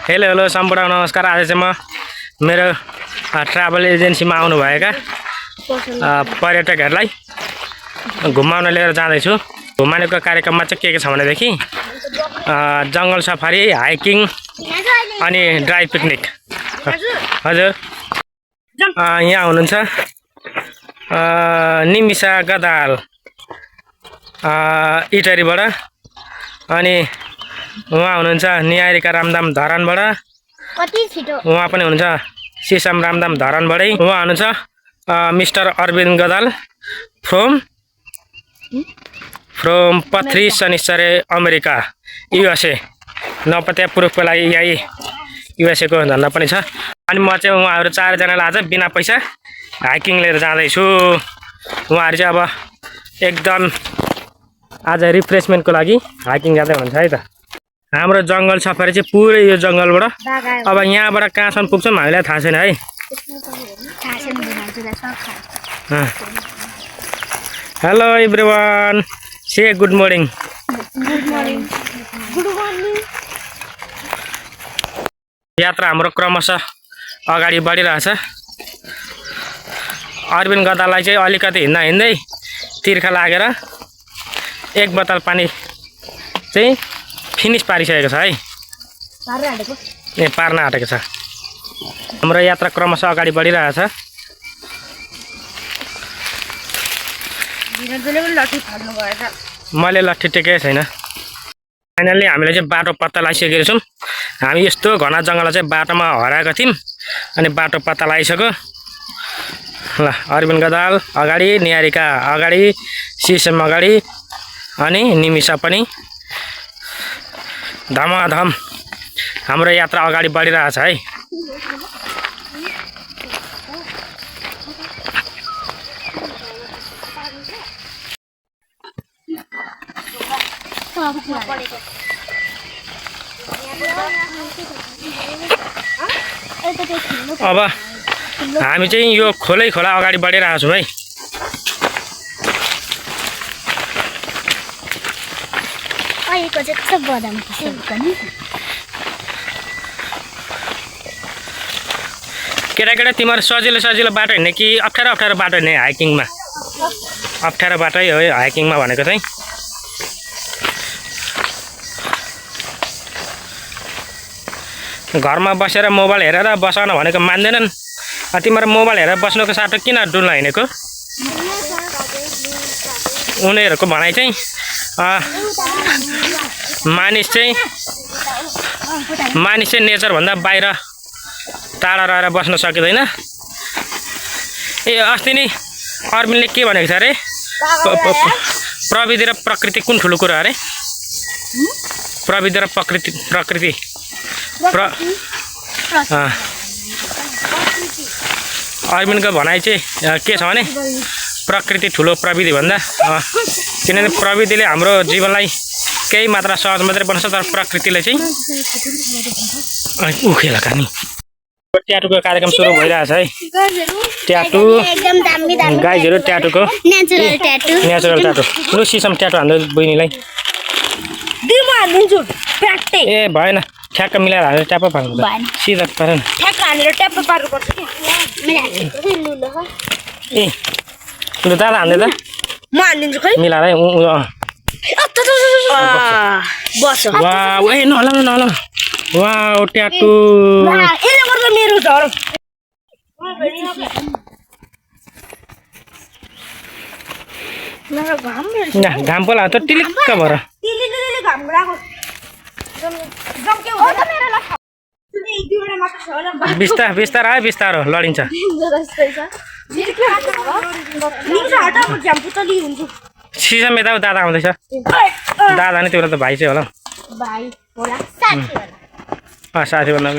Hello hello सम्पूर्ण नमस्कार। आज चाहिँ म मेरो ट्राभल एजेन्सीमा आउनुभएका पर्यटकहरूलाई घुमाउन लिएर जाँदैछु। घुमाउनेको कार्यक्रममा चाहिँ के छ भनेदेखि जङ्गल सफारी, हाइकिङ अनि ड्राई पिकनिक। हजुर यहाँ हुनुहुन्छ निमिषा गदाल इटरीबाट, अनि उहाँ हुनुहुन्छ निहारिका रामदाम धरानबाट, उहाँ पनि हुनुहुन्छ सिसम रामदाम धरानबाटै। उहाँ हुनुहुन्छ मिस्टर अरविन्द गदाल फ्रम पथरी शनिश्चरे अमेरिका युएसए। नपत्या प्रुफको लागि यही युएसएको धन्दा पनि छ। अनि म चाहिँ उहाँहरू चारजनालाई आज बिना पैसा हाइकिङ लिएर जाँदैछु। उहाँहरू चाहिँ अब एकदम आज रिफ्रेसमेन्टको लागि हाइकिङ जाँदै हुनुहुन्छ है त। हाम्रो जङ्गल सफारी चाहिँ पुरै यो जङ्गलबाट अब यहाँबाट कहाँसम्म पुग्छौँ हामीलाई थाहा छैन है। हेलो एभ्रिवान, से गुड मर्निङ। यात्रा हाम्रो क्रमशः अगाडि बढिरहेछ। अरविन्द गदाललाई चाहिँ अलिकति हिँड्दा हिँड्दै तिर्खा लागेर एक बोतल पानी चाहिँ फिनिस पारिसकेको छ है। ए पार्न आँटेको छ। हाम्रो यात्रा क्रमशः अगाडि बढिरहेछ। मैले लट्ठी टेकेको छैन। फाइनल्ली हामीले चाहिँ बाटो पत्ता लगाइसकेको छौँ। हामी यस्तो घना जङ्गललाई चाहिँ बाटोमा हराएका थियौँ, अनि बाटो पत्ता लगाइसक्यो। ल अरविन्द गदाल अगाडि, निहारिका अगाडि, सिसम अगाडि, अनि निमिषा पनि। धमाधम हाम्रो यात्रा अगाडि बढिरहेछ है। अब हामी चाहिँ यो खोला अगाडि बढिरहेको छौँ है। केटा तिमीहरू सजिलो बाटो हिँड्ने कि अप्ठ्यारो बाटो हिँड्ने हाइकिङमा? अप्ठ्यारो बाटै हो हाइकिङमा भनेको चाहिँ। घरमा बसेर मोबाइल हेरेर बसाउन भनेको मान्दैनन्। तिमीहरू मोबाइल हेरेर बस्नुको साटो किन डुल्न हिँडेको? उनीहरूको भनाइ चाहिँ मानिस चाहिँ नेचरभन्दा बाहिर टाढा रहेर बस्न सकिँदैन। ए अस्ति नि अरविन्दले के भनेको छ अरे, प्रविधि र प्रकृति कुन ठुलो कुरा अरे? प्रविधि र प्रकृति अरविन्दको भनाइ चाहिँ के छ भने प्रकृति ठुलो प्रविधि भन्दा। किनभने प्रविधिले हाम्रो जीवनलाई केही मात्रा सहज मात्रै बनाउँछ, तर प्रकृतिले चाहिँ उखेला कानी। ट्याटुको कार्यक्रम सुरु भइरहेछ है। ट्याटु गाइजहरू ट्याटुको नेचुरल ट्याटु। लु सिसम ट्याटु हाल्नु बहिनीलाई। ए भएन, ठ्याक्क मिलाएर हालेर ट्याप्प पार्नु सिधा पारेन। ए लु दादा हाल्दै त म हालिदिन्छु खै मिलाएर है। वाउ ए नहला वाउ ट्याटु। यसले गर्दा मेरो झर घाम पोला त टिलिक्क भएर बिस्तार है, बिस्तारो लडिन्छ। सिसम यता दादा आउँदैछ। दादा नि त्यो त भाइ चाहिँ होला। साथी भन्दा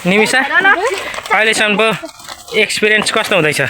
निमिषा अहिलेसम्मको एक्सपिरियन्स कस्तो हुँदैछ?